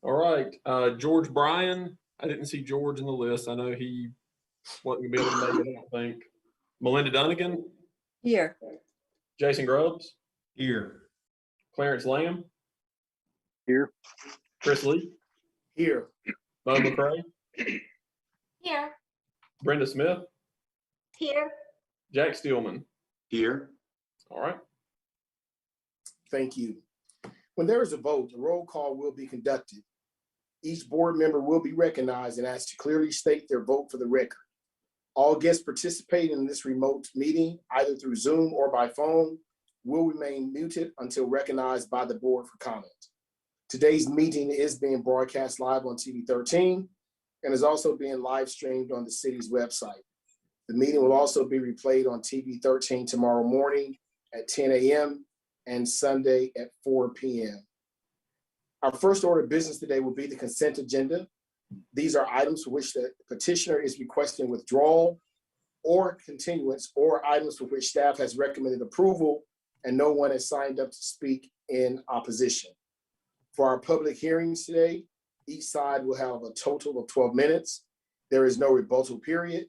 All right, George Bryan. I didn't see George in the list. I know he wasn't gonna be able to make it, I don't think. Melinda Dunnigan. Here. Jason Grubbs. Here. Clarence Lamb. Here. Chris Lee. Here. Bo McCray. Here. Brenda Smith. Here. Jack Steelman. Here. All right. Thank you. When there is a vote, a roll call will be conducted. Each board member will be recognized and asked to clearly state their vote for the record. All guests participating in this remote meeting, either through Zoom or by phone, will remain muted until recognized by the board for comment. Today's meeting is being broadcast live on TV 13 and is also being live streamed on the city's website. The meeting will also be replayed on TV 13 tomorrow morning at 10 a.m. and Sunday at 4 p.m. Our first order of business today will be the consent agenda. These are items for which the petitioner is requesting withdrawal or continuance, or items for which staff has recommended approval and no one has signed up to speak in opposition. For our public hearings today, each side will have a total of 12 minutes. There is no rebuttal period.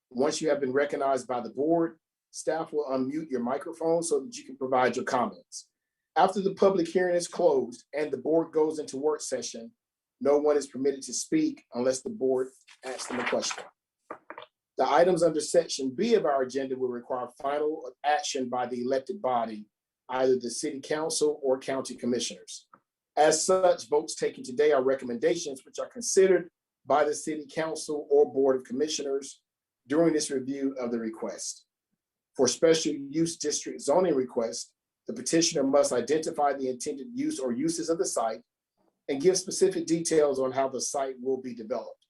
Once you have been recognized by the board, staff will unmute your microphone so that you can provide your comments. After the public hearing is closed and the board goes into work session, no one is permitted to speak unless the board asks them a question. The items under section B of our agenda will require final action by the elected body, either the city council or county commissioners. As such, votes taken today are recommendations which are considered by the city council or board of commissioners during this review of the request. For special use district zoning requests, the petitioner must identify the intended use or uses of the site and give specific details on how the site will be developed.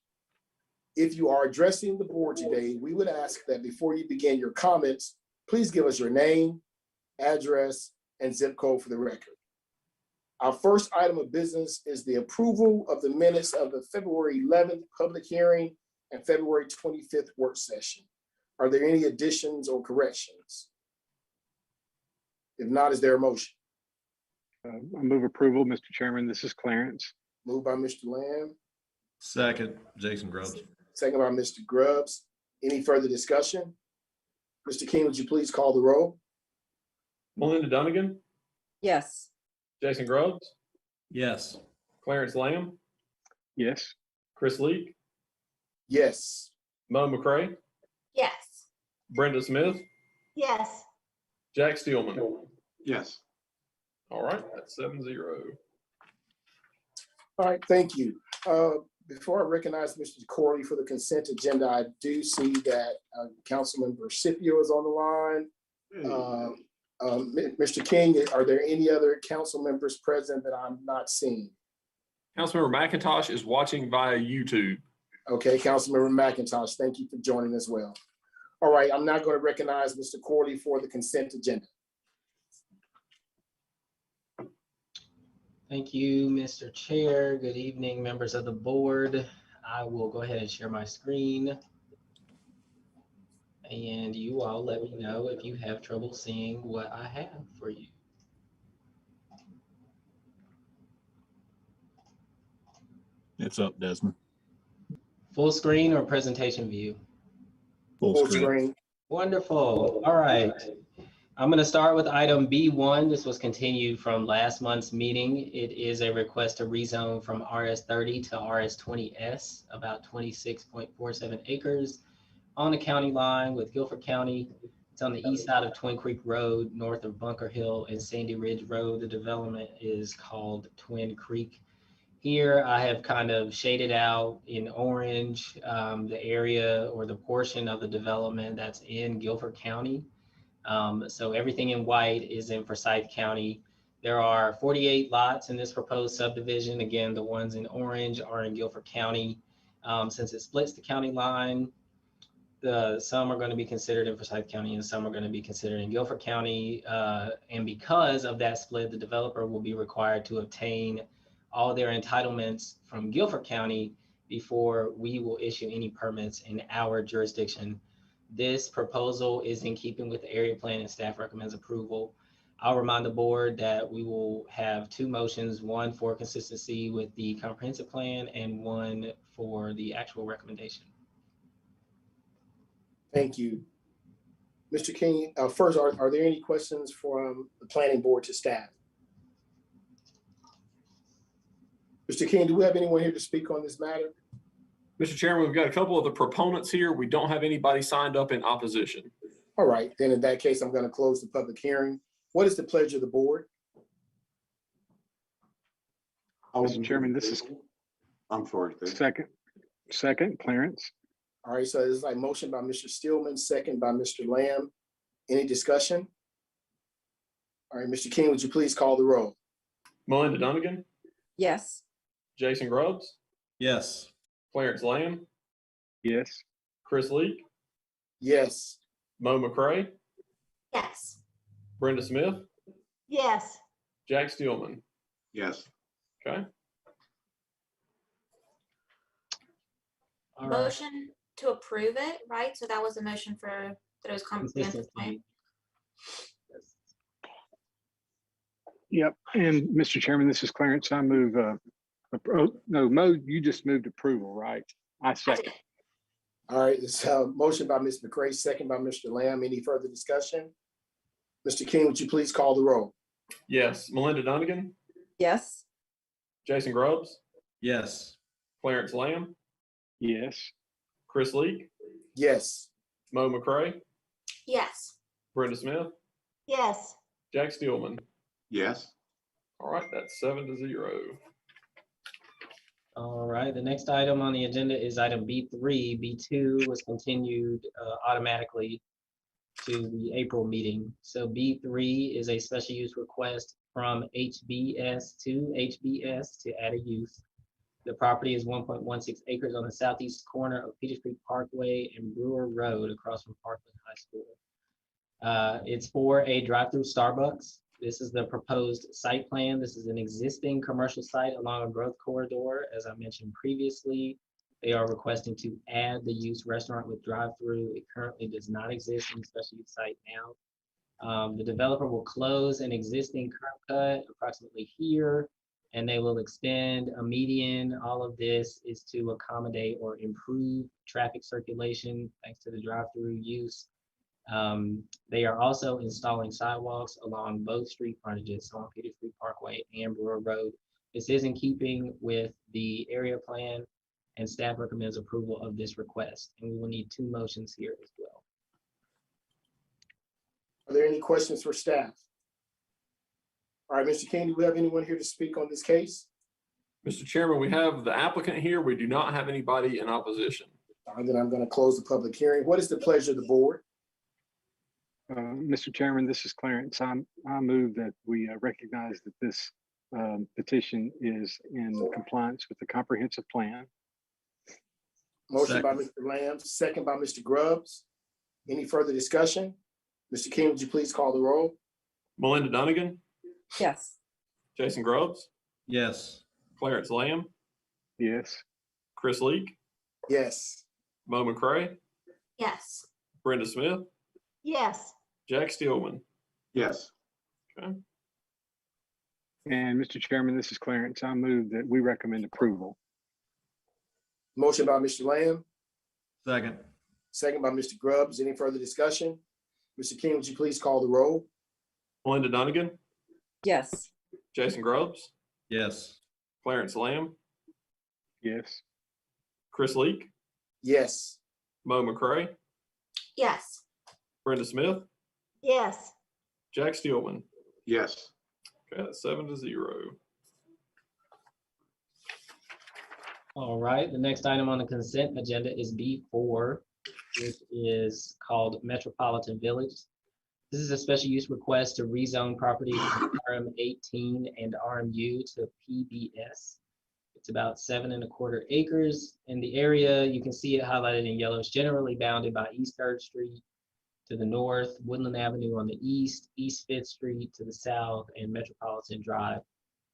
If you are addressing the board today, we would ask that before you begin your comments, please give us your name, address, and zip code for the record. Our first item of business is the approval of the minutes of the February 11th public hearing and February 25th work session. Are there any additions or corrections? If not, is there a motion? I move approval, Mr. Chairman. This is Clarence. Moved by Mr. Lamb, Second, Jason Grubbs. second by Mr. Grubbs. Any further discussion? Mr. King, would you please call the roll? Melinda Dunnigan. Yes. Jason Grubbs. Yes. Clarence Lamb. Yes. Chris Lee. Yes. Mo McCray. Yes. Brenda Smith. Yes. Jack Steelman. Yes. All right, that's 7-0. All right, thank you. Before I recognize Mr. Corley for the consent agenda, I do see that Councilmember Scipio is on the line. Mr. King, are there any other council members present that I'm not seeing? Councilmember McIntosh is watching via YouTube. Okay, Councilmember McIntosh, thank you for joining as well. All right, I'm now going to recognize Mr. Corley for the consent agenda. Thank you, Mr. Chair. Good evening, members of the board. I will go ahead and share my screen. And you all let me know if you have trouble seeing what I have for you. It's up, Desmond. Full screen or presentation view? Full screen. Wonderful. All right. I'm going to start with item B1. This was continued from last month's meeting. It is a request to rezone from RS30 to RS20S, about 26.47 acres on the county line with Guilford County. It's on the east side of Twin Creek Road, north of Bunker Hill and Sandy Ridge Road. The development is called Twin Creek. Here I have kind of shaded out in orange the area or the portion of the development that's in Guilford County. So everything in white is in Forsyth County. There are 48 lots in this proposed subdivision. Again, the ones in orange are in Guilford County. Since it splits the county line, some are going to be considered in Forsyth County and some are going to be considered in Guilford County. And because of that split, the developer will be required to obtain all their entitlements from Guilford County before we will issue any permits in our jurisdiction. This proposal is in keeping with the area plan and staff recommends approval. I'll remind the board that we will have two motions, one for consistency with the comprehensive plan and one for the actual recommendation. Thank you. Mr. King, first, are there any questions from the planning board to staff? Mr. King, do we have anyone here to speak on this matter? Mr. Chairman, we've got a couple of the proponents here. We don't have anybody signed up in opposition. All right, then in that case, I'm going to close the public hearing. What is the pleasure of the board? Mr. Chairman, this is I'm for it. second, Clarence. All right, so this is like motion by Mr. Steelman, second by Mr. Lamb. Any discussion? All right, Mr. King, would you please call the roll? Melinda Dunnigan, Yes. Jason Grubbs, Yes. Clarence Lamb, Yes. Chris Leak, Yes. Mo McCray, Yes. Brenda Smith, Yes. Jack Steelman. Yes. Okay. All right. Motion to approve it, right? So that was a motion for those comprehensive plan. Consistency. Yep. And Mr. Chairman, this is Clarence. I move, no, Mo, you just moved approval, right? I second. All right, this motion by Ms. McCray, second by Mr. Lamb. Any further discussion? Mr. King, would you please call the roll? Yes. Melinda Dunnigan, Yes. Jason Grubbs, Yes. Clarence Lamb, Yes. Chris Leak, Yes. Mo McCray, Yes. Brenda Smith, Yes. Jack Steelman. Yes. All right, that's 7-0. All right, the next item on the agenda is item B3. B2 was continued automatically to the April meeting. So B3 is a special use request from HBS to add a use. The property is 1.16 acres on the southeast corner of Peter Street Parkway and Brewer Road across from Parkland High School. It's for a drive-through Starbucks. This is the proposed site plan. This is an existing commercial site along a growth corridor. As I mentioned previously, they are requesting to add the use restaurant with drive-through. It currently does not exist in the special use site now. The developer will close an existing curb cut approximately here, and they will extend a median. All of this is to accommodate or improve traffic circulation thanks to the drive-through use. They are also installing sidewalks along both street frontages, so on Peter Street Parkway and Brewer Road. This is in keeping with the area plan, and staff recommends approval of this request. And we will need two motions here as well. Are there any questions for staff? All right, Mr. King, do we have anyone here to speak on this case? Mr. Chairman, we have the applicant here. We do not have anybody in opposition. All right, then I'm going to close the public hearing. What is the pleasure of the board? Mr. Chairman, this is Clarence. I move that we recognize that this petition is in compliance with the comprehensive plan. Motion by Mr. Lamb, second by Mr. Grubbs. Any further discussion? Mr. King, would you please call the roll? Melinda Dunnigan, Yes. Jason Grubbs, Yes. Clarence Lamb, Yes. Chris Leak, Yes. Mo McCray, Yes. Brenda Smith, Yes. Jack Steelman. Yes. Okay. And Mr. Chairman, this is Clarence. I move that we recommend approval. Motion by Mr. Lamb, Second. second by Mr. Grubbs. Any further discussion? Mr. King, would you please call the roll? Melinda Dunnigan, Yes. Jason Grubbs, Yes. Clarence Lamb, Yes. Chris Leak, Yes. Mo McCray, Yes. Brenda Smith, Yes. Jack Steelman. Yes. Okay, that's 7-0. All right, the next item on the consent agenda is B4, which is called Metropolitan Village. This is a special use request to rezone property from RM18 and RMU to PBS. It's about 7¼ acres. In the area, you can see it highlighted in yellow. It's generally bounded by East 3rd Street to the north, Woodland Avenue on the east, East 5th Street to the south, and Metropolitan Drive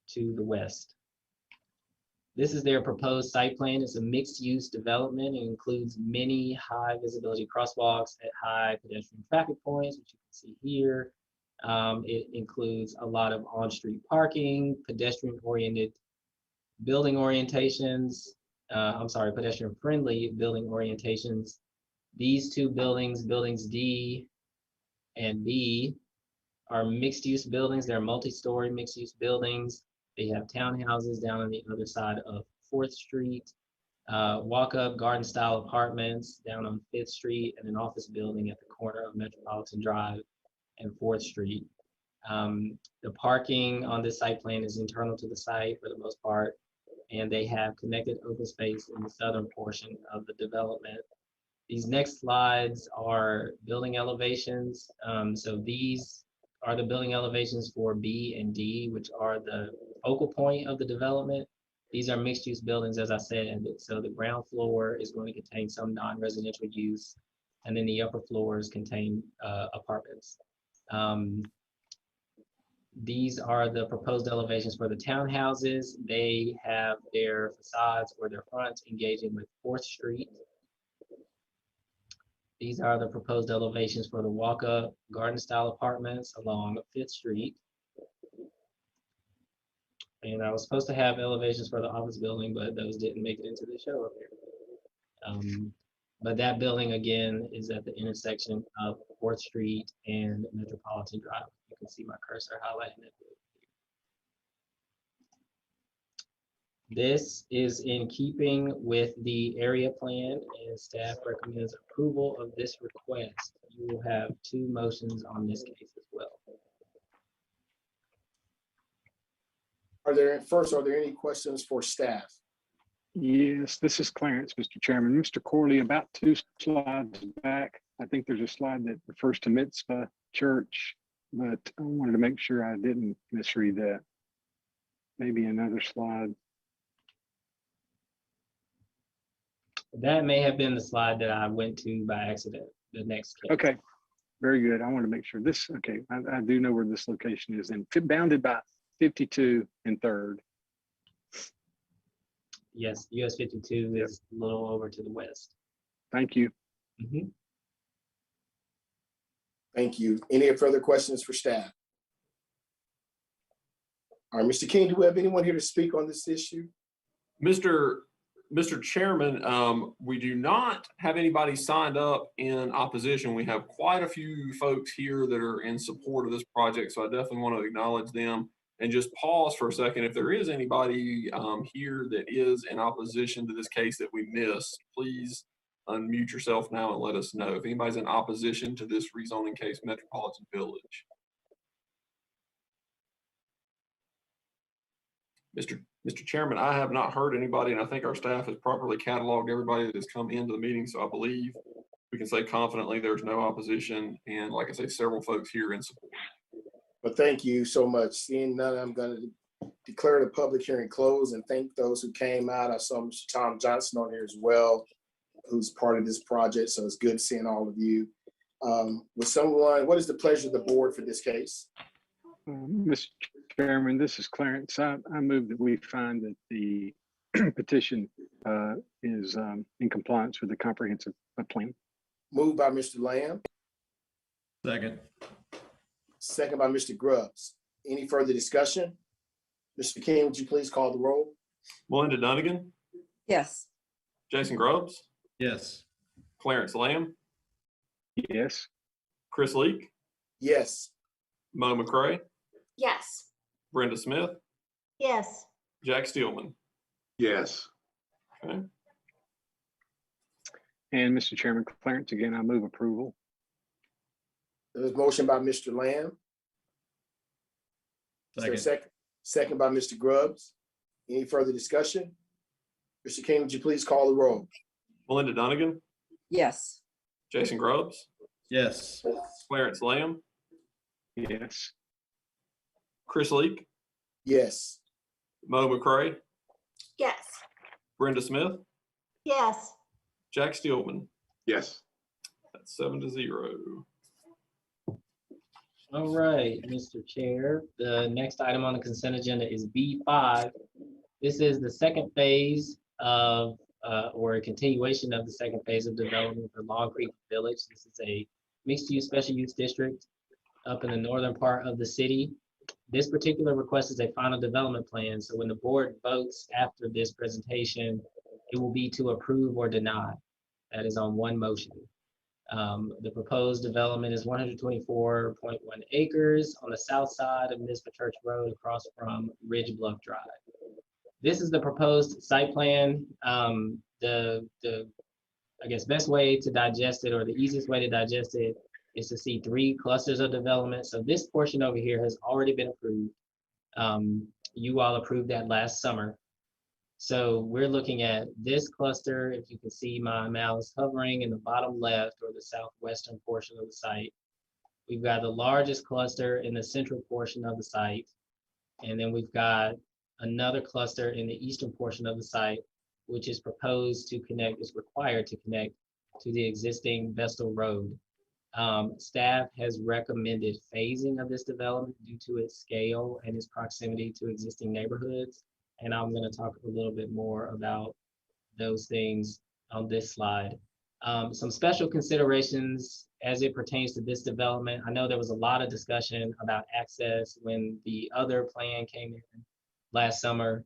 to the west. This is their proposed site plan. It's a mixed-use development. It includes many high-visibility crosswalks at high pedestrian traffic points, which you can see here. It includes a lot of on-street parking, pedestrian-oriented building orientations. Pedestrian-friendly building orientations. These two buildings, buildings D and B, are mixed-use buildings. They're multi-story mixed-use buildings. They have townhouses down on the other side of 4th Street, walk-up garden-style apartments down on 5th Street, and an office building at the corner of Metropolitan Drive and 4th Street. The parking on this site plan is internal to the site for the most part, and they have connected open space in the southern portion of the development. These next slides are building elevations. So these are the building elevations for B and D, which are the focal point of the development. These are mixed-use buildings, as I said. So the ground floor is going to contain some non-residential use, and then the upper floors contain apartments. These are the proposed elevations for the townhouses. They have their facades or their fronts engaging with 4th Street. These are the proposed elevations for the walk-up garden-style apartments along 5th Street. And I was supposed to have elevations for the office building, but those didn't make it into the show up here. But that building, again, is at the intersection of 4th Street and Metropolitan Drive. You can see my cursor highlighting it. This is in keeping with the area plan, and staff recommends approval of this request. You will have 2 motions on this case as well. Are there any questions for staff? Yes, this is Clarence, Mr. Chairman. Mr. Corley, about 2 slides back, I think there's a slide that refers to Mitzvah Church, but I wanted to make sure I didn't misread that. Maybe another slide. That may have been the slide that I went to by accident, the next case. Okay, very good. I want to make sure this, okay, I do know where this location is, and bounded by 52 and 3rd. Yes, US 52 is a little over to the west. Thank you. Thank you. Any further questions for staff? All right, Mr. King, do we have anyone here to speak on this issue? Mr. Chairman, we do not have anybody signed up in opposition. We have quite a few folks here that are in support of this project, so I definitely want to acknowledge them and just pause for a second. If there is anybody here that is in opposition to this case that we missed, please unmute yourself now and let us know. If anybody's in opposition to this rezoning case, Metropolitan Village. Mr. Chairman, I have not heard anybody, and I think our staff has properly cataloged everybody that has come into the meeting, so I believe we can say confidently there's no opposition, and like I say, several folks here in support. Well, thank you so much. Seeing none, I'm going to declare the public hearing closed and thank those who came out. I saw Mr. Tom Johnson on here as well, who's part of this project, so it's good seeing all of you. What is the pleasure of the board for this case? Mr. Chairman, this is Clarence. I move that we find that the petition is in compliance with the comprehensive plan. Moved by Mr. Lamb, Second. second by Mr. Grubbs. Any further discussion? Mr. King, would you please call the roll? Melinda Dunnigan, Yes. Jason Grubbs, Yes. Clarence Lamb, Yes. Chris Leak, Yes. Mo McCray, Yes. Brenda Smith, yes, Jack Steelman. Yes. Okay. And Mr. Chairman, Clarence, again, I move approval. There was motion by Mr. Lamb. Is there a Second. second by Mr. Grubbs. Any further discussion? Mr. King, would you please call the roll? Melinda Dunnigan, Yes. Jason Grubbs, Yes. Clarence Lamb, Yes. Chris Leak, Yes. Mo McCray, Yes. Brenda Smith, yes, Jack Steelman. Yes. That's 7-0. All right, Mr. Chair, the next item on the consent agenda is B5. This is the second phase of, or a continuation of the second phase of development for Long Creek Village. This is a mixed-use special use district. up in the northern part of the city. This particular request is a final development plan. So when the board votes after this presentation, it will be to approve or deny. That is on one motion. The proposed development is 124.1 acres on the south side of Nisbet Church Road across from Ridge Bluff Drive. This is the proposed site plan. I guess best way to digest it, or the easiest way to digest it, is to see 3 clusters of development. So this portion over here has already been approved. You all approved that last summer. So we're looking at this cluster. If you can see my mouse hovering in the bottom left or the southwestern portion of the site, we've got the largest cluster in the central portion of the site. And then we've got another cluster in the eastern portion of the site, which is proposed to connect, is required to connect to the existing Vestal Road. Staff has recommended phasing of this development due to its scale and its proximity to existing neighborhoods. And I'm going to talk a little bit more about those things on this slide. Some special considerations as it pertains to this development. I know there was a lot of discussion about access when the other plan came in last summer.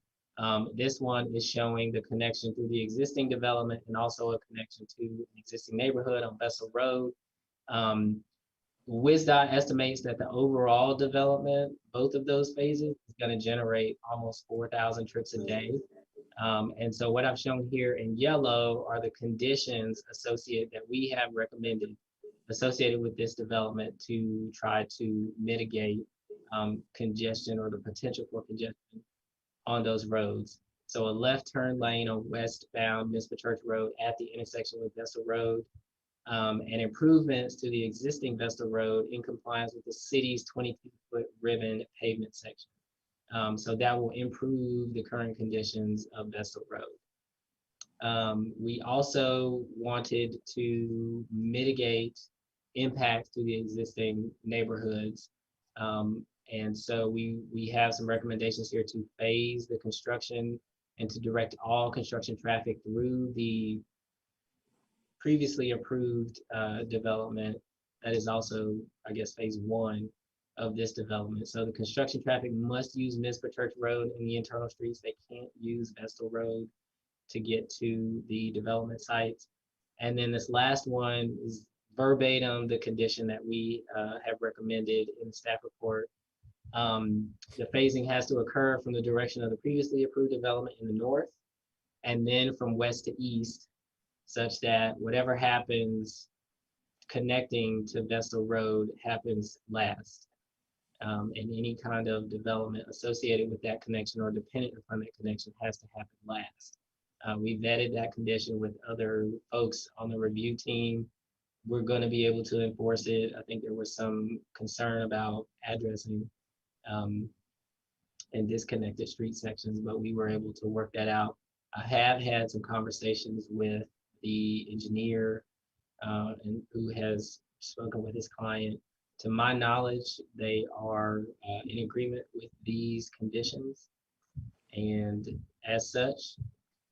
This one is showing the connection through the existing development and also a connection to an existing neighborhood on Vessel Road. WISDOT estimates that the overall development, both of those phases, is going to generate almost 4,000 trips a day. And so what I've shown here in yellow are the conditions associated that we have recommended associated with this development to try to mitigate congestion or the potential for congestion on those roads. So a left turn lane on westbound Nisbet Church Road at the intersection with Vestal Road, and improvements to the existing Vestal Road in compliance with the city's 22-foot ribbon pavement section. So that will improve the current conditions of Vestal Road. We also wanted to mitigate impacts to the existing neighborhoods. And so we have some recommendations here to phase the construction and to direct all construction traffic through the previously approved development. That is also, I guess, phase 1 of this development. So the construction traffic must use Nisbet Church Road and the internal streets. They can't use Vestal Road to get to the development sites. And then this last one is verbatim the condition that we have recommended in the staff report. The phasing has to occur from the direction of the previously approved development in the north, and then from west to east, such that whatever happens connecting to Vestal Road happens last. And any kind of development associated with that connection or dependent upon that connection has to happen last. We vetted that condition with other folks on the review team. We're going to be able to enforce it. I think there was some concern about addressing and disconnected street sections, but we were able to work that out. I have had some conversations with the engineer and who has spoken with his client. To my knowledge, they are in agreement with these conditions. And as such,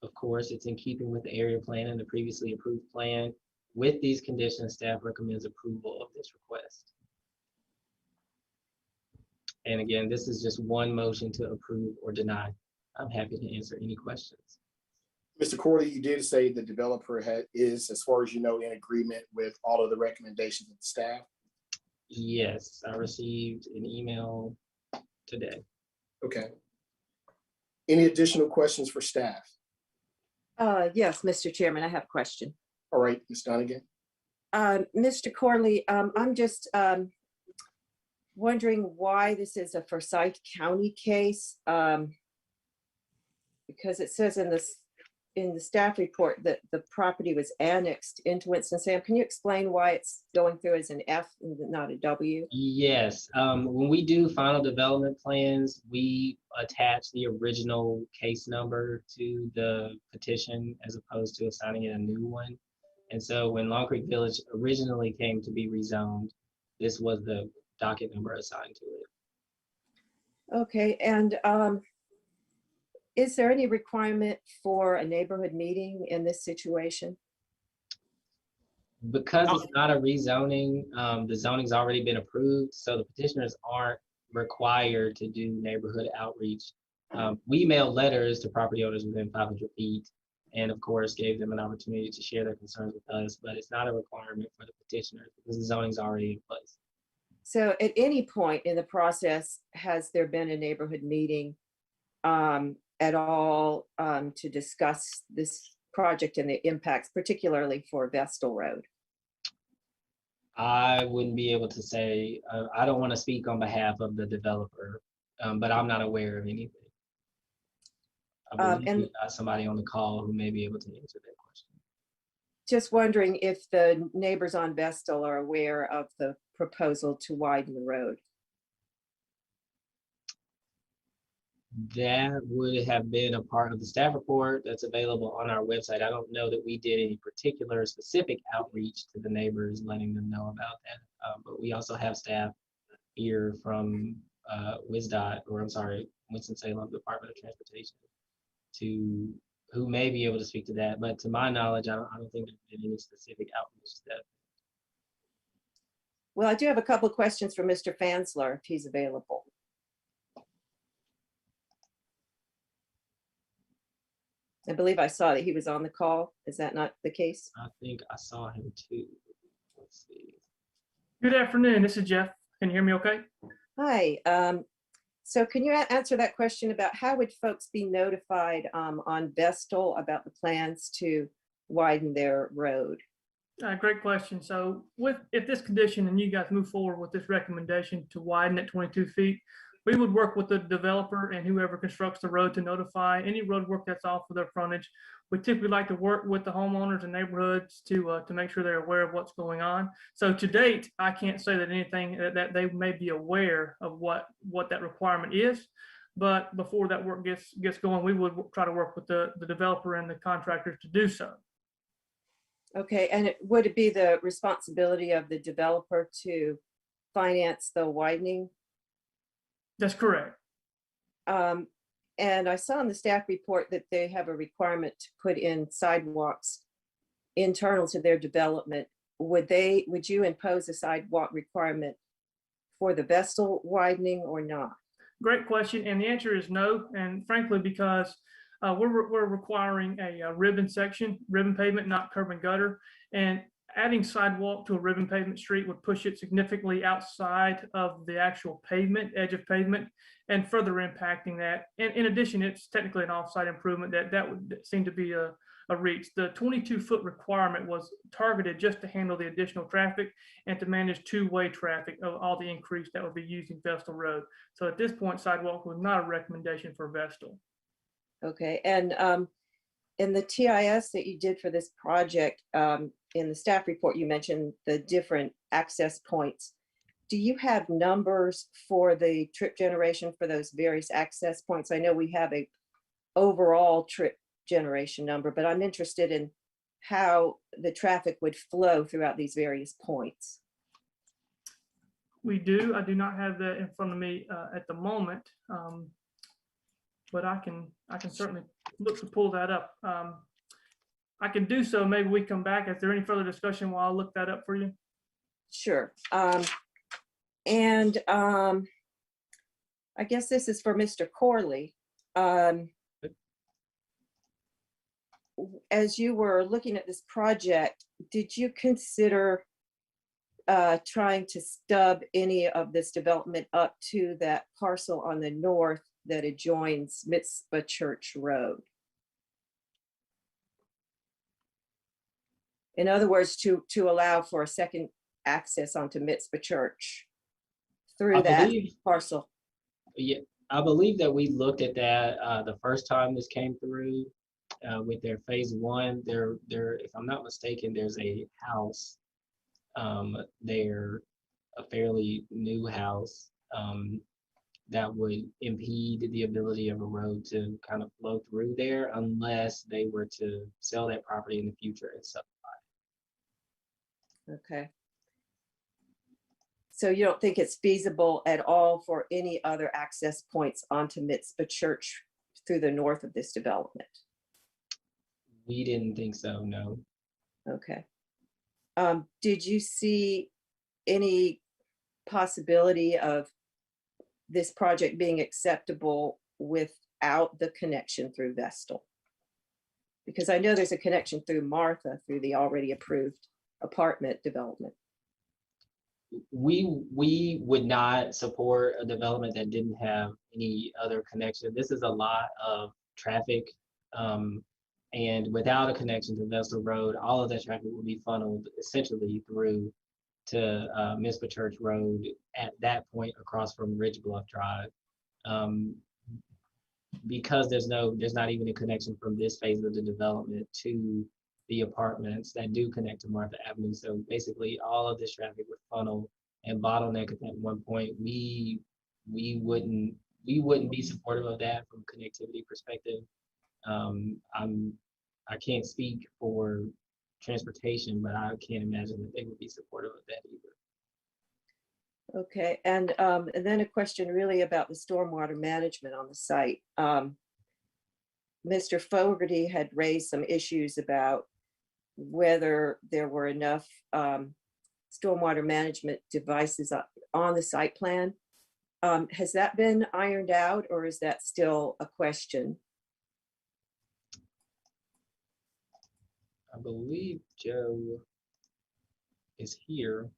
of course, it's in keeping with the area plan and the previously approved plan. With these conditions, staff recommends approval of this request. And again, this is just one motion to approve or deny. I'm happy to answer any questions. Mr. Corley, you did say the developer is, as far as you know, in agreement with all of the recommendations of the staff? Yes, I received an email today. Okay. Any additional questions for staff? Yes, Mr. Chairman, I have a question. All right, Ms. Donegan. Mr. Corley, I'm just wondering why this is a Forsyth County case. Because it says in the staff report that the property was annexed into Winston-Salem. Can you explain why it's going through as an F and not a W? Yes, when we do final development plans, we attach the original case number to the petition as opposed to assigning it a new one. And so when Long Creek Village originally came to be rezoned, this was the docket number assigned to it. Okay, and is there any requirement for a neighborhood meeting in this situation? Because it's not a rezoning, the zoning's already been approved, so the petitioners aren't required to do neighborhood outreach. We mailed letters to property owners within 500 feet, and of course, gave them an opportunity to share their concerns with us, but it's not a requirement for the petitioners because the zoning's already in place. So at any point in the process, has there been a neighborhood meeting at all to discuss this project and the impacts, particularly for Vestal Road? I wouldn't be able to say, I don't want to speak on behalf of the developer, but I'm not aware of anything. I believe we got somebody on the call who may be able to answer that question. Just wondering if the neighbors on Vestal are aware of the proposal to widen the road. That would have been a part of the staff report that's available on our website. I don't know that we did any particular specific outreach to the neighbors, letting them know about that. But we also have staff here from Winston-Salem Department of Transportation who may be able to speak to that. But to my knowledge, I don't think there's been any specific outreach to that. Well, I do have a couple of questions for Mr. Fansler, if he's available. I believe I saw that he was on the call. Is that not the case? I think I saw him too. Let's see. Good afternoon. This is Jeff. Can you hear me okay? Hi. So can you answer that question about how would folks be notified on Vestal about the plans to widen their road? Great question. So if this condition and you guys move forward with this recommendation to widen it 22 feet, we would work with the developer and whoever constructs the road to notify any road work that's off of their frontage. We typically like to work with the homeowners and neighborhoods to make sure they're aware of what's going on. So to date, I can't say that anything that they may be aware of what that requirement is. But before that work gets going, we would try to work with the developer and the contractors to do so. Okay, and would it be the responsibility of the developer to finance the widening? That's correct. And I saw in the staff report that they have a requirement to put in sidewalks internal to their development. Would you impose a sidewalk requirement for the Vestal widening or not? Great question, and the answer is no. And frankly, because we're requiring a ribbon pavement, not curb and gutter. And adding sidewalk to a ribbon pavement street would push it significantly outside of the actual pavement, edge of pavement, and further impacting that. And in addition, it's technically an off-site improvement that would seem to be a reach. The 22-foot requirement was targeted just to handle the additional traffic and to manage two-way traffic of all the increase that would be using Vestal Road. So at this point, sidewalk was not a recommendation for Vestal. Okay, and in the TIS that you did for this project, in the staff report, you mentioned the different access points. Do you have numbers for the trip generation for those various access points? I know we have a overall trip generation number, but I'm interested in how the traffic would flow throughout these various points. We do. I do not have that in front of me at the moment, but I can certainly look to pull that up. I can do so. Maybe we come back. Is there any further discussion while I look that up for you? Sure. And I guess this is for Mr. Corley. As you were looking at this project, did you consider trying to stub any of this development up to that parcel on the north that adjoins Mitzvah Church Road? In other words, to allow for a second access onto Mitzvah Church through that parcel. Yeah, I believe that we looked at that the first time this came through with their phase one. There, if I'm not mistaken, there's a house there, a fairly new house that would impede the ability of a road to kind of flow through there unless they were to sell that property in the future and subdivide. Okay. So you don't think it's feasible at all for any other access points onto Mitzvah Church through the north of this development? We didn't think so, no. Okay. Did you see any possibility of this project being acceptable without the connection through Vestal? Because I know there's a connection through Martha through the already approved apartment development. We would not support a development that didn't have any other connection. This is a lot of traffic. And without a connection to Vestal Road, all of that traffic will be funneled essentially through to Mispa Church Road at that point across from Ridge Bluff Drive. Because there's not even a connection from this phase of the development to the apartments that do connect to Martha Avenue. So basically all of this traffic would funnel and bottleneck at that one point. We wouldn't be supportive of that from a connectivity perspective. I can't speak for transportation, but I can't imagine that they would be supportive of that either. Okay, and then a question really about the stormwater management on the site. Mr. Fogarty had raised some issues about whether there were enough stormwater management devices on the site plan. Has that been ironed out, or is that still a question? I believe Joe is here.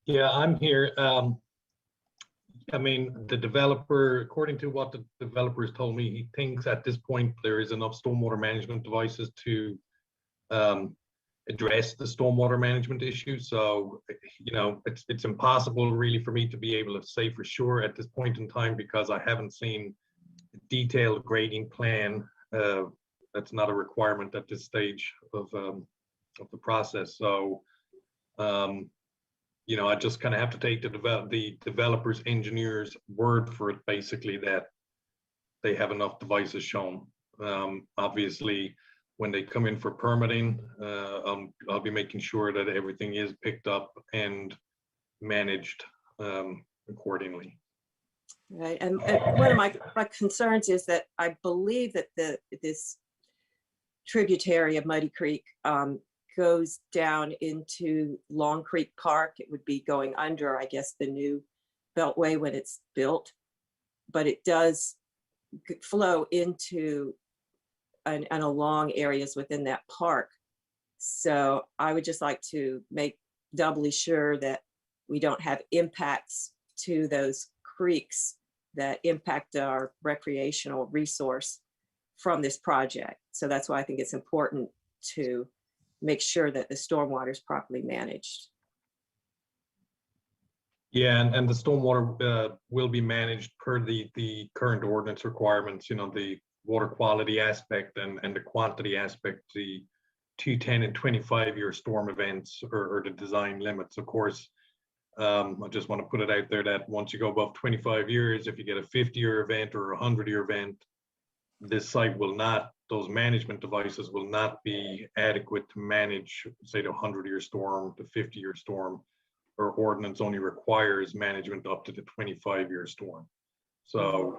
Yeah, I'm here. I mean, the developer, according to what the developer has told me, he thinks at this point there is enough stormwater management devices to address the stormwater management issue. So, you know, it's impossible really for me to be able to say for sure at this point in time, because I haven't seen a detailed grading plan. That's not a requirement at this stage of the process. So, you know, I just kind of have to take the developer's engineer's word for it, basically, that they have enough devices shown. Obviously, when they come in for permitting, I'll be making sure that everything is picked up and managed accordingly. Right, and one of my concerns is that I believe that this tributary of Muddy Creek goes down into Long Creek Park. It would be going under, I guess, the new beltway when it's built, but it does flow into and along areas within that park. So I would just like to make doubly sure that we don't have impacts to those creeks that impact our recreational resource from this project. So that's why I think it's important to make sure that the stormwater is properly managed. Yeah, and the stormwater will be managed per the current ordinance requirements, you know, the water quality aspect and the quantity aspect, the 2, 10, and 25-year storm events or the design limits. Of course, I just want to put it out there that once you go above 25 years, if you get a 50-year event or a 100-year event, this site will not, those management devices will not be adequate to manage, say, the 100-year storm, the 50-year storm. Or ordinance only requires management up to the 25-year storm. So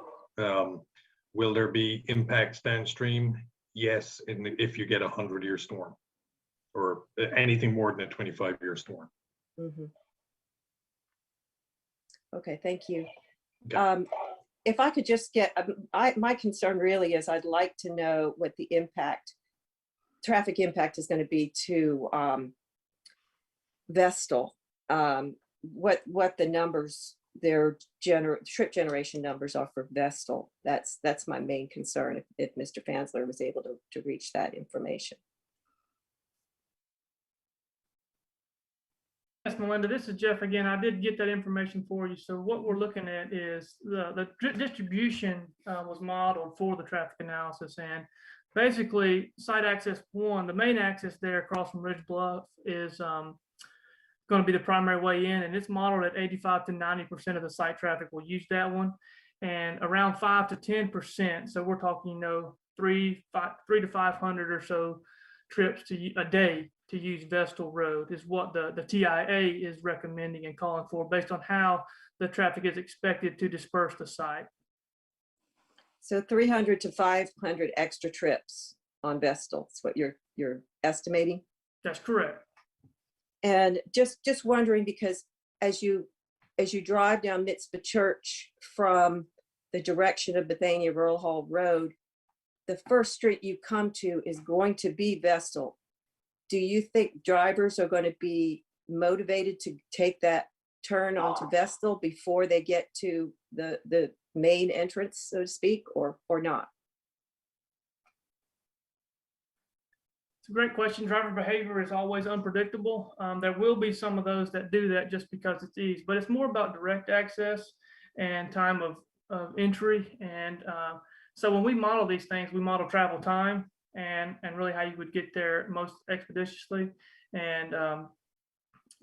will there be impacts downstream? Yes, if you get a 100-year storm or anything more than a 25-year storm. Mm-hmm. Okay, thank you. Okay. If I could just get, my concern really is I'd like to know what the traffic impact is going to be to Vestal. What the numbers, their trip generation numbers are for Vestal. That's my main concern, if Mr. Fansler was able to reach that information. Yes, Melinda, this is Jeff again. I did get that information for you. So what we're looking at is the distribution was modeled for the traffic analysis, and basically site access 1, the main access there across from Ridge Bluff is going to be the primary way in, and it's modeled at 85 to 90% of the site traffic will use that one, and around 5 to 10%. So we're talking, you know, 3 to 500 or so trips a day to use Vestal Road is what the TIA is recommending and calling for based on how the traffic is expected to disperse the site. So 300 to 500 extra trips on Vestal is what you're estimating? That's correct. And just wondering, because as you drive down Mitzvah Church from the direction of Bethania Rural Hall Road, the first street you come to is going to be Vestal. Do you think drivers are going to be motivated to take that turn onto Vestal before they get to the main entrance, so to speak, or not? It's a great question. Driver behavior is always unpredictable. There will be some of those that do that just because it's easy, but it's more about direct access and time of entry. And so when we model these things, we model travel time and really how you would get there most expeditiously. And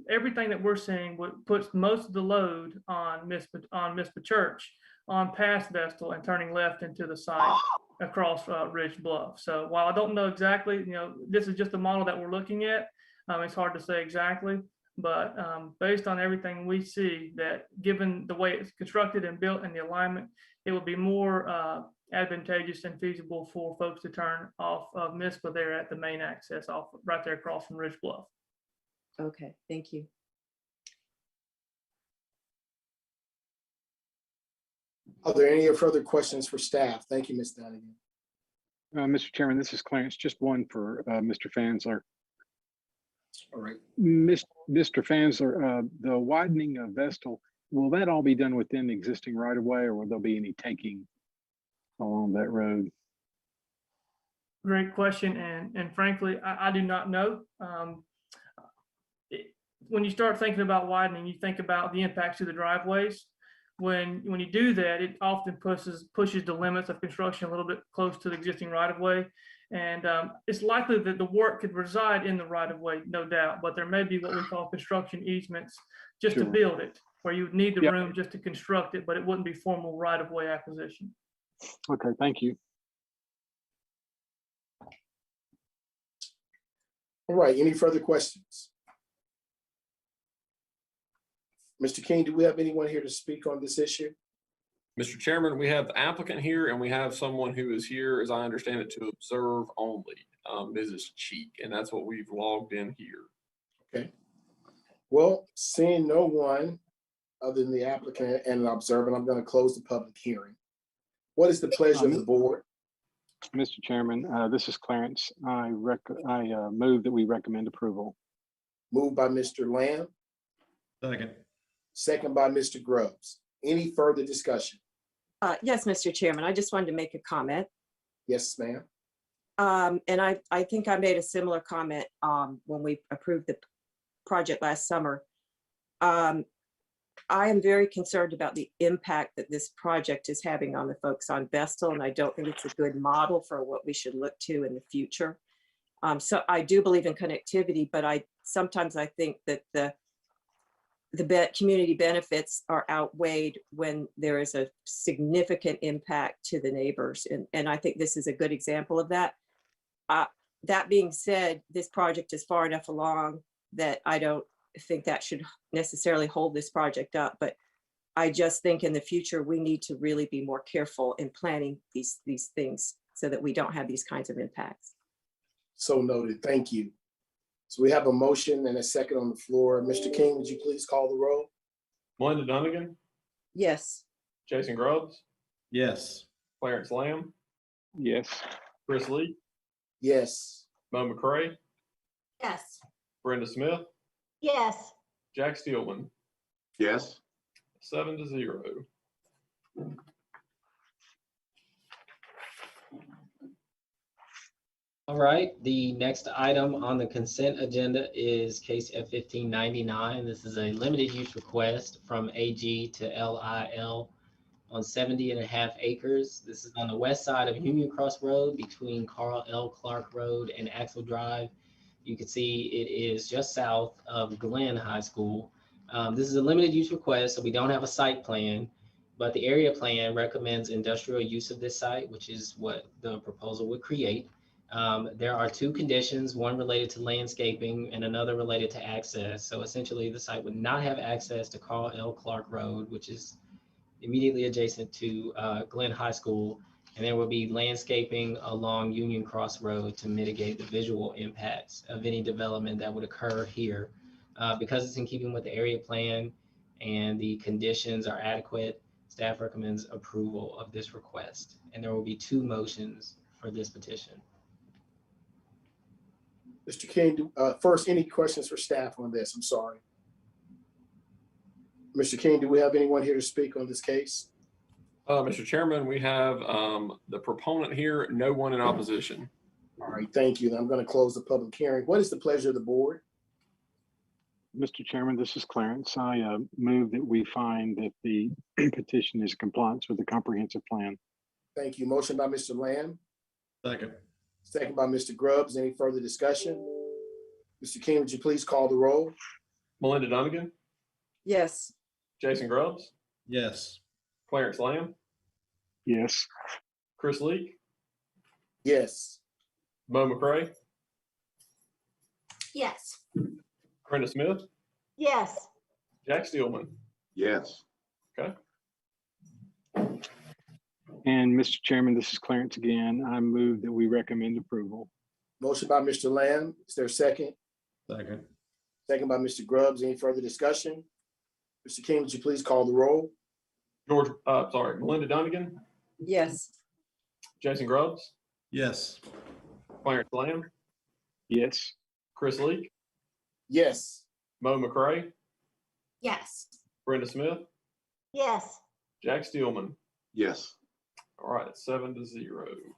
everything that we're seeing puts most of the load on Mitzvah Church, on past Vestal and turning left into the site across Ridge Bluff. So while I don't know exactly, this is just a model that we're looking at. It's hard to say exactly, but based on everything we see, that given the way it's constructed and built and the alignment, it would be more advantageous and feasible for folks to turn off of Mitzvah there at the main access off right there across from Ridge Bluff. Okay, thank you. Are there any further questions for staff? Thank you, Ms. Dunnigan. Mr. Chairman, this is Clarence. Just one for Mr. Fansler. All right. Mr. Fansler, the widening of Vestal, will that all be done within the existing right of way, or will there be any taking along that road? Great question, and frankly, I do not know. When you start thinking about widening, you think about the impacts to the driveways. When you do that, it often pushes the limits of construction a little bit close to the existing right of way. And it's likely that the work could reside in the right of way, no doubt, but there may be what we call construction easements just to build it, where you would need the room just to construct it, but it wouldn't be formal right of way acquisition. Okay, thank you. All right, any further questions? Mr. King, do we have anyone here to speak on this issue? Mr. Chairman, we have the applicant here and we have someone who is here, as I understand it, to observe only, Mrs. Cheek, and that's what we've logged in here. Okay. Well, seeing no one other than the applicant and an observant, I'm going to close the public hearing. What is the pleasure of the board? Mr. Chairman, this is Clarence. I move that we recommend approval. Moved by Mr. Lamb, Second. second by Mr. Grubbs. Any further discussion? Yes, Mr. Chairman, I just wanted to make a comment. Yes, ma'am. And I think I made a similar comment when we approved the project last summer. I am very concerned about the impact that this project is having on the folks on Vestal, and I don't think it's a good model for what we should look to in the future. So I do believe in connectivity, but sometimes I think that the community benefits are outweighed when there is a significant impact to the neighbors. And I think this is a good example of that. That being said, this project is far enough along that I don't think that should necessarily hold this project up. But I just think in the future, we need to really be more careful in planning these things so that we don't have these kinds of impacts. So noted. Thank you. So we have a motion and a second on the floor. Mr. King, would you please call the roll? Melinda Dunnigan, Yes. Jason Grubbs, Yes. Clarence Lamb, Yes. Chris Lee, Yes. Mo McCray, Yes. Brenda Smith, yes, Jack Steelman, Yes. 7-0. All right, the next item on the consent agenda is case F-1599. This is a limited use request from AG to LIL on 70.5 acres. This is on the west side of Union Cross Road between Carl L. Clark Road and Axel Drive. You can see it is just south of Glenn High School. This is a limited use request, so we don't have a site plan, but the area plan recommends industrial use of this site, which is what the proposal would create. There are two conditions, one related to landscaping and another related to access. So essentially the site would not have access to Carl L. Clark Road, which is immediately adjacent to Glenn High School. And there will be landscaping along Union Cross Road to mitigate the visual impacts of any development that would occur here. Because it's in keeping with the area plan and the conditions are adequate, staff recommends approval of this request. And there will be 2 motions for this petition. Mr. King, first, any questions for staff on this? I'm sorry. Mr. King, do we have anyone here to speak on this case? Mr. Chairman, we have the proponent here, no one in opposition. All right, thank you. I'm going to close the public hearing. What is the pleasure of the board? Mr. Chairman, this is Clarence. I move that we find that the petition is in compliance with the comprehensive plan. Thank you. Motion by Mr. Lamb, Second. second by Mr. Grubbs. Any further discussion? Mr. King, would you please call the roll? Melinda Dunnigan, Yes. Jason Grubbs, Yes. Clarence Lamb, Yes. Chris Leak, Yes. Mo McCray, Yes. Brenda Smith, yes, Jack Steelman. Yes. And Mr. Chairman, this is Clarence again. I move that we recommend approval. Motion by Mr. Lamb. Is there a second? Second. Second by Mr. Grubbs. Any further discussion? Mr. King, would you please call the roll? Melinda Dunnigan, Yes. Jason Grubbs, Yes. Clarence Lamb, Yes. Chris Leak, Yes. Mo McCray, Yes. Brenda Smith, yes, Jack Steelman. Yes. All right, 7-0.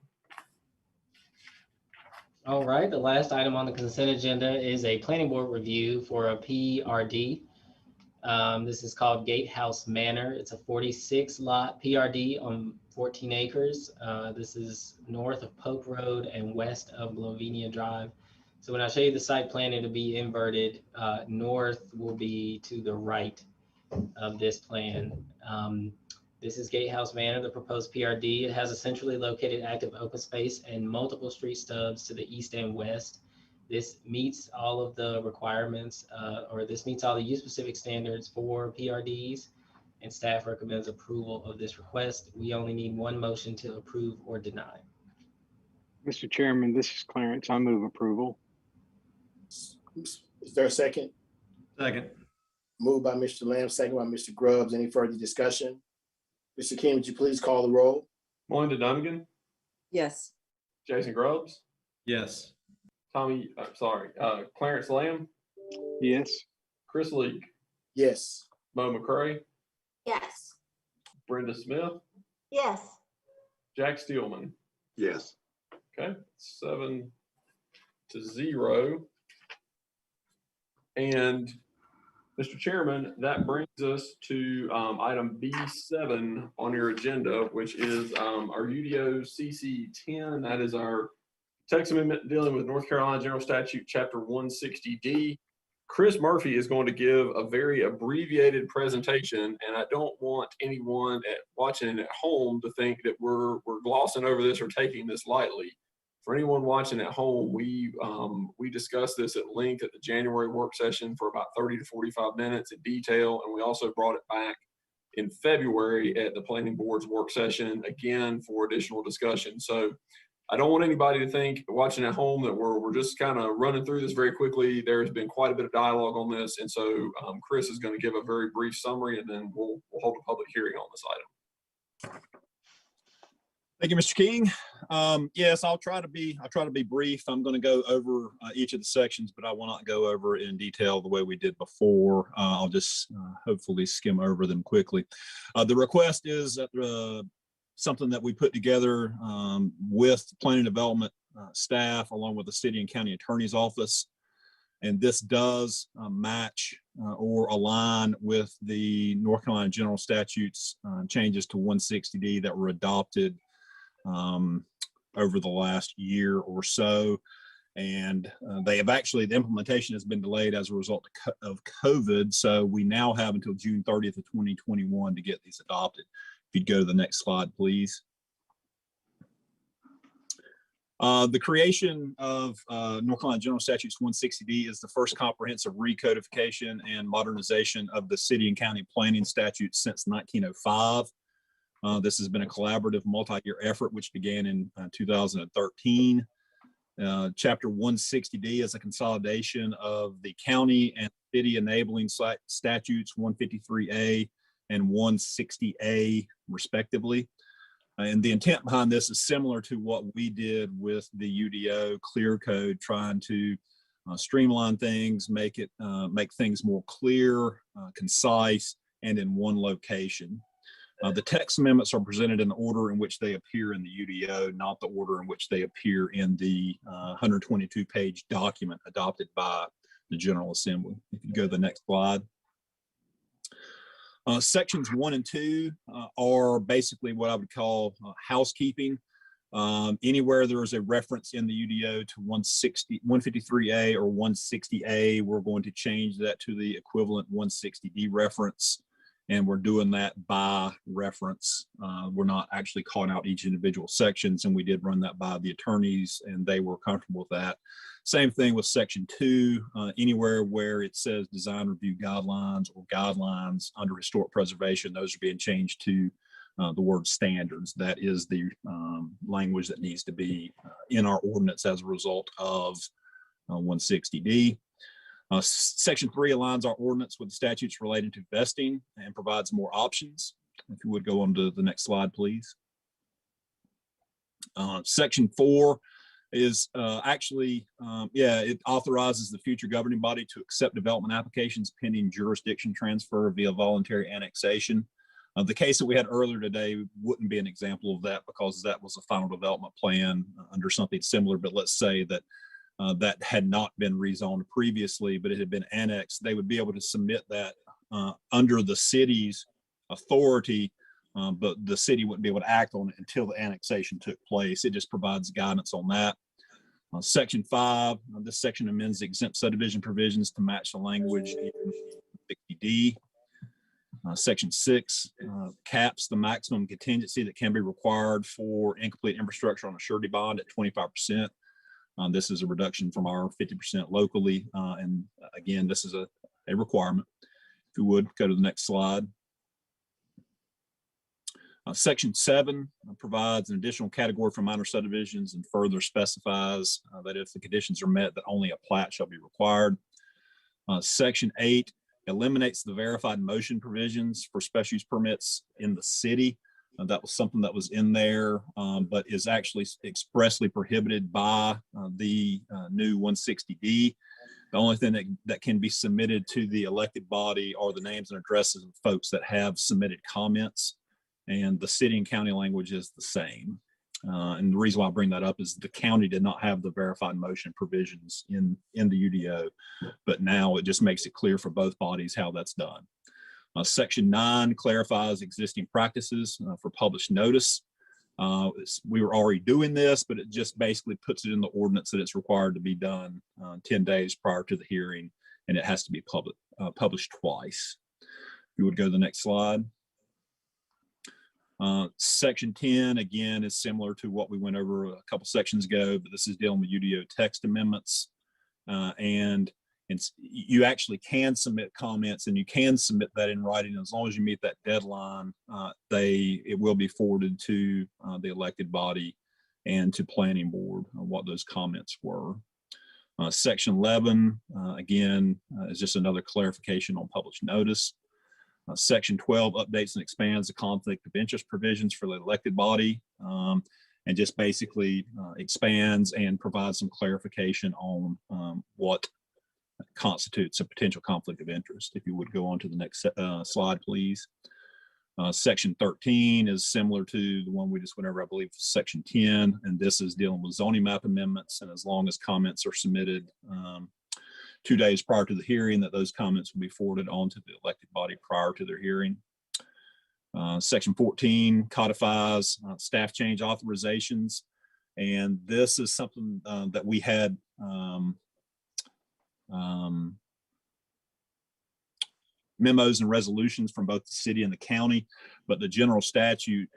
All right, the last item on the consent agenda is a planning board review for a PRD. This is called Gatehouse Manor. It's a 46 lot PRD on 14 acres. This is north of Pope Road and west of Slovenia Drive. So when I show you the site plan, it'll be inverted. North will be to the right of this plan. This is Gatehouse Manor, the proposed PRD. It has a centrally located active open space and multiple street stubs to the east and west. This meets all of the requirements, this meets all the use-specific standards for PRDs, and staff recommends approval of this request. We only need 1 motion to approve or deny. Mr. Chairman, this is Clarence. I move approval. Is there a second? Second. Moved by Mr. Lamb, second by Mr. Grubbs. Any further discussion? Mr. King, would you please call the roll? Melinda Dunnigan, Yes. Jason Grubbs, Yes. Clarence Lamb, Yes. Chris Leak, Yes. Mo McCray, Yes. Brenda Smith, yes, Jack Steelman. Yes. Okay, 7-0. And Mr. Chairman, that brings us to item B7 on your agenda, which is our UDO CC 10. That is our text amendment dealing with North Carolina General Statute, Chapter 160D. Chris Murphy is going to give a very abbreviated presentation, and I don't want anyone watching at home to think that we're glossing over this or taking this lightly. For anyone watching at home, we discussed this at length at the January work session for about 30 to 45 minutes in detail, and we also brought it back in February at the Planning Board's work session again for additional discussion. So I don't want anybody to think watching at home that we're just kind of running through this very quickly. There's been quite a bit of dialogue on this, and so Chris is going to give a very brief summary, and then we'll hold a public hearing on this item. Thank you, Mr. King. Yes, I'll try to be brief. I'm going to go over each of the sections, but I will not go over it in detail the way we did before. I'll just hopefully skim over them quickly. The request is something that we put together with planning development staff along with the city and county attorney's office. And this does match or align with the North Carolina General Statutes changes to 160D that were adopted over the last year or so. And the implementation has been delayed as a result of COVID. So we now have until June 30th of 2021 to get these adopted. If you'd go to the next slide, please. The creation of North Carolina General Statutes 160D is the first comprehensive recodification and modernization of the city and county planning statutes since 1905. This has been a collaborative multi-year effort which began in 2013. Chapter 160D is a consolidation of the county and city enabling statutes 153A and 160A respectively. And the intent behind this is similar to what we did with the UDO clear code, trying to streamline things, make things more clear, concise, and in one location. The text amendments are presented in the order in which they appear in the UDO, not the order in which they appear in the 122-page document adopted by the General Assembly. If you go to the next slide. Sections 1 and 2 are basically what I would call housekeeping. Anywhere there is a reference in the UDO to 153A or 160A, we're going to change that to the equivalent 160D reference. And we're doing that by reference. We're not actually calling out each individual sections, and we did run that by the attorneys and they were comfortable with that. Same thing with section 2, anywhere where it says design review guidelines or guidelines under historic preservation, those are being changed to the word standards. That is the language that needs to be in our ordinance as a result of 160D. Section 3 aligns our ordinance with the statutes relating to vesting and provides more options. If you would go on to the next slide, please. Section 4 is it authorizes the future governing body to accept development applications pending jurisdiction transfer via voluntary annexation. The case that we had earlier today wouldn't be an example of that because that was a final development plan under something similar, but let's say that that had not been rezoned previously, but it had been annexed. They would be able to submit that under the city's authority, but the city wouldn't be able to act on it until the annexation took place. It just provides guidance on that. Section 5, this section amends the exempt subdivision provisions to match the language in 60D. Section 6 caps the maximum contingency that can be required for incomplete infrastructure on a surety bond at 25%. This is a reduction from our 50% locally. And again, this is a requirement. If you would, go to the next slide. Section 7 provides an additional category for minor subdivisions and further specifies that if the conditions are met, that only a plat shall be required. Section 8 eliminates the verified motion provisions for special use permits in the city. That was something that was in there, but is actually expressly prohibited by the new 160D. The only thing that can be submitted to the elected body are the names and addresses of folks that have submitted comments, and the city and county language is the same. And the reason why I bring that up is the county did not have the verified motion provisions in the UDO, but now it just makes it clear for both bodies how that's done. Section 9 clarifies existing practices for published notice. We were already doing this, but it just basically puts it in the ordinance that it's required to be done 10 days prior to the hearing, and it has to be published twice. If you would go to the next slide. Section 10, again, is similar to what we went over a couple sections ago, but this is dealing with UDO text amendments. And you actually can submit comments, and you can submit that in writing as long as you meet that deadline. It will be forwarded to the elected body and to planning board what those comments were. Section 11, again, is just another clarification on published notice. Section 12 updates and expands the conflict of interest provisions for the elected body, and just basically expands and provides some clarification on what constitutes a potential conflict of interest. If you would go on to the next slide, please. Section 13 is similar to the one we just went over, I believe, Section 10, and this is dealing with zoning map amendments, and as long as comments are submitted 2 days prior to the hearing, that those comments will be forwarded on to the elected body prior to their hearing. Section 14 codifies staff change authorizations, and this is something that we had memos and resolutions from both the city and the county, but the general statute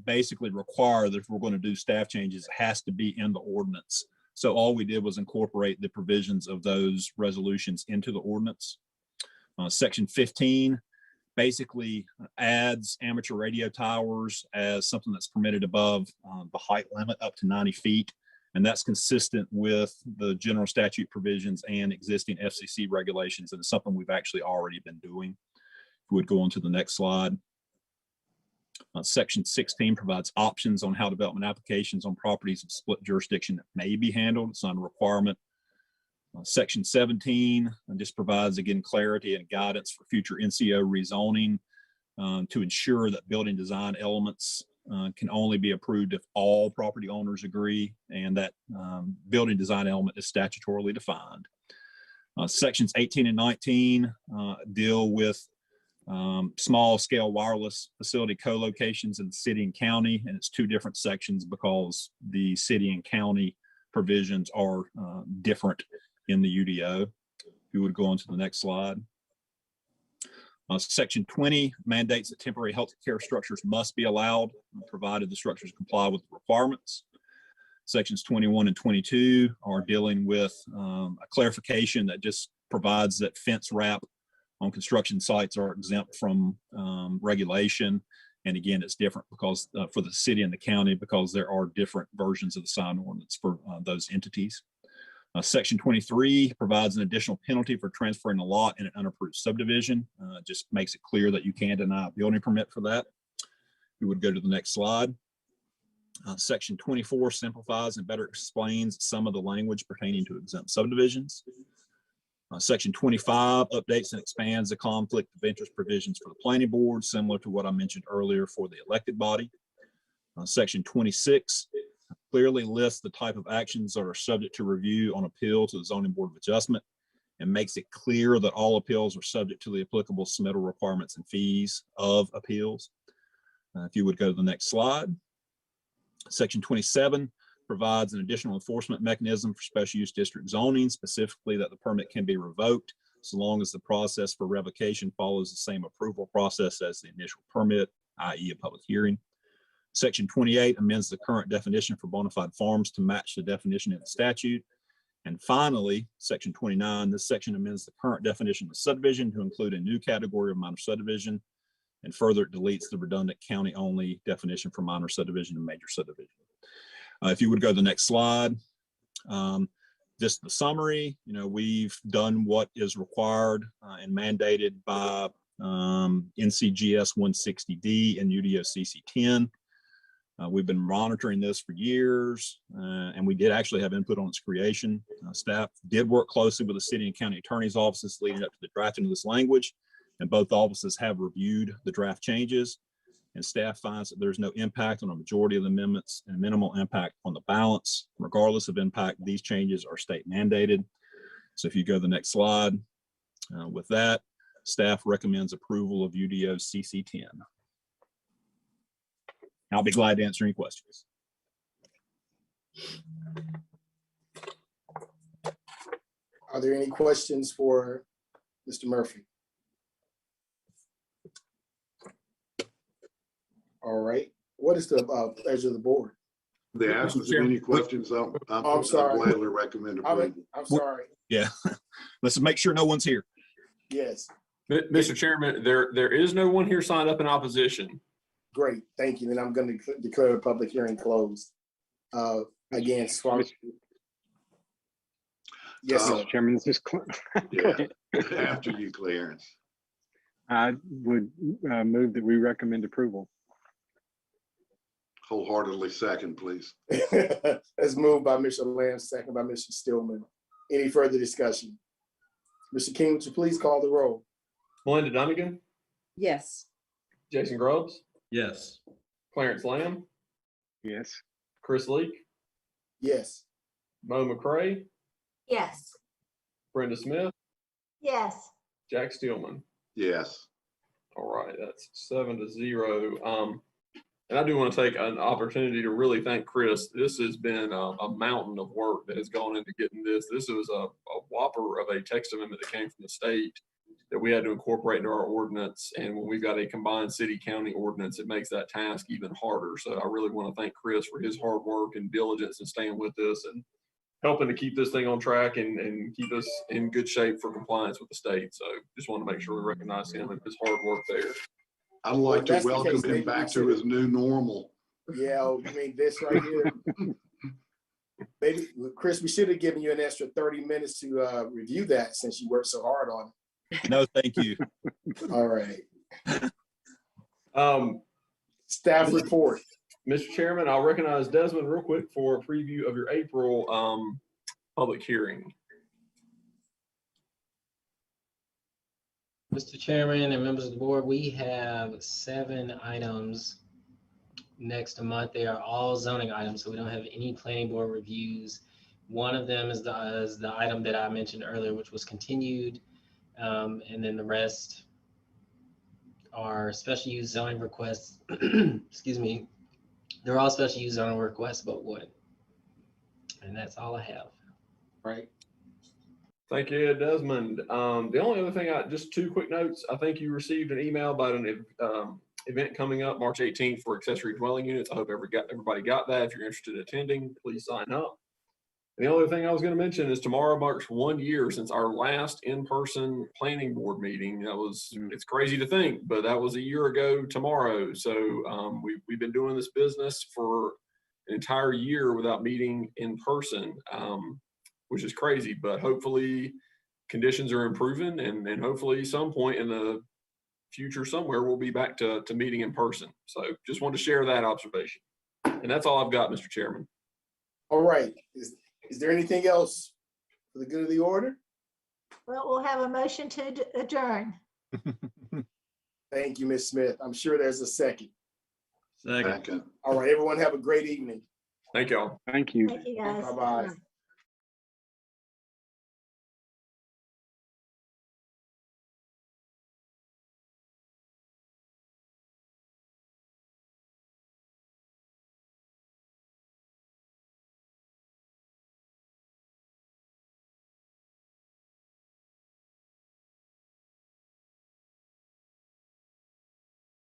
basically require that if we're going to do staff changes, it has to be in the ordinance. So all we did was incorporate the provisions of those resolutions into the ordinance. Section 15 basically adds amateur radio towers as something that's permitted above the height limit up to 90 feet. And that's consistent with the general statute provisions and existing FCC regulations. And it's something we've actually already been doing. If we would go on to the next slide. Section 16 provides options on how development applications on properties of split jurisdiction may be handled. It's not a requirement. Section 17 just provides, again, clarity and guidance for future NCO rezoning to ensure that building design elements can only be approved if all property owners agree, and that building design element is statutorily defined. Sections 18 and 19 deal with small scale wireless facility co-locations in the city and county, and it's two different sections because the city and county provisions are different in the UDO. If you would go on to the next slide. Section 20 mandates that temporary health care structures must be allowed, provided the structures comply with the requirements. Sections 21 and 22 are dealing with a clarification that just provides that fence wrap on construction sites are exempt from regulation. And again, it's different because for the city and the county, because there are different versions of the sign ordinance for those entities. Section 23 provides an additional penalty for transferring a lot in an unapproved subdivision. Just makes it clear that you can deny a building permit for that. We would go to the next slide. Section 24 simplifies and better explains some of the language pertaining to exempt subdivisions. Section 25 updates and expands the conflict of interest provisions for the planning board, similar to what I mentioned earlier for the elected body. Section 26 clearly lists the type of actions that are subject to review on appeal to the zoning board of adjustment and makes it clear that all appeals are subject to the applicable submittal requirements and fees of appeals. If you would go to the next slide. Section 27 provides an additional enforcement mechanism for special use district zoning, specifically that the permit can be revoked so long as the process for revocation follows the same approval process as the initial permit, i.e. a public hearing. Section 28 amends the current definition for bona fide farms to match the definition in the statute. And finally, Section 29, this section amends the current definition of subdivision to include a new category of minor subdivision, and further it deletes the redundant county-only definition for minor subdivision and major subdivision. If you would go to the next slide, just the summary, we've done what is required and mandated by NCGS 160D and UDO CC 10. We've been monitoring this for years, and we did actually have input on its creation. Staff did work closely with the city and county attorney's offices leading up to the drafting of this language, and both offices have reviewed the draft changes, and staff finds that there's no impact on a majority of the amendments and minimal impact on the balance. Regardless of impact, these changes are state mandated. So if you go to the next slide, with that, staff recommends approval of UDO CC 10. I'll be glad to answer any questions. Are there any questions for Mr. Murphy? All right. What is the pleasure of the board? They asked if any questions. I'm sorry. I'll gladly recommend approval. I'm sorry. Yeah, let's make sure no one's here. Yes. Mr. Chairman, there is no one here signed up in opposition. Great. Thank you. Then I'm going to declare the public hearing closed. Again, yes, Mr. Chairman, this is Yeah. After you, Clarence. I would move that we recommend approval. Wholeheartedly second, please. Let's move by Mr. Lamb, second by Mr. Stillman. Any further discussion? Mr. King, would you please call the roll? Melinda Dunnigan, Yes. Jason Grubbs, Yes. Clarence Lamb, Yes. Chris Leak, Yes. Mo McCray, Yes. Brenda Smith, yes, Jack Steelman. Yes. All right, that's 7-0. And I do want to take an opportunity to really thank Chris. This has been a mountain of work that has gone into getting this. This was a whopper of a text amendment that came from the state that we had to incorporate into our ordinance. And when we've got a combined city-county ordinance, it makes that task even harder. So I really want to thank Chris for his hard work and diligence and staying with us and helping to keep this thing on track and keep us in good shape for compliance with the state. So just want to make sure we recognize him and his hard work there. I'd like to That's the welcome case, him maybe back we to should- his new normal. Yeah, you mean this right here? Maybe, Chris, we should have given you an extra 30 minutes to review that since you worked so hard on No, thank you. it. All right. Um, Staff report. Mr. Chairman, I'll recognize Desmond real quick for a preview of your April public hearing. Mr. Chairman and members of the board, we have 7 items next month. They are all zoning items, so we don't have any planning board reviews. One of them is the item that I mentioned earlier, which was continued. And then the rest are special use zoning requests. Excuse me. They're all special use zoning requests, but one. And that's all I have. Right. Thank you, Desmond. The only other thing, just 2 quick notes. I think you received an email about an event coming up March 18th for accessory dwelling units. I hope everybody got that. If you're interested in attending, please sign up. And the only thing I was going to mention is tomorrow marks 1 year since our last in-person planning board meeting. It's crazy to think, but that was a year ago tomorrow. So we've been doing this business for an entire year without meeting in person, which is crazy, but hopefully conditions are improving and hopefully some point in the future somewhere we'll be back to meeting in person. So just wanted to share that observation. And that's all I've got, Mr. Chairman. All right. Is there anything else for the good of the order? Well, we'll have a motion to adjourn. Thank you, Ms. Smith. I'm sure there's a second. Second. All right, everyone have a great evening. Thank y'all. Thank you. Thank you, guys. Bye-bye.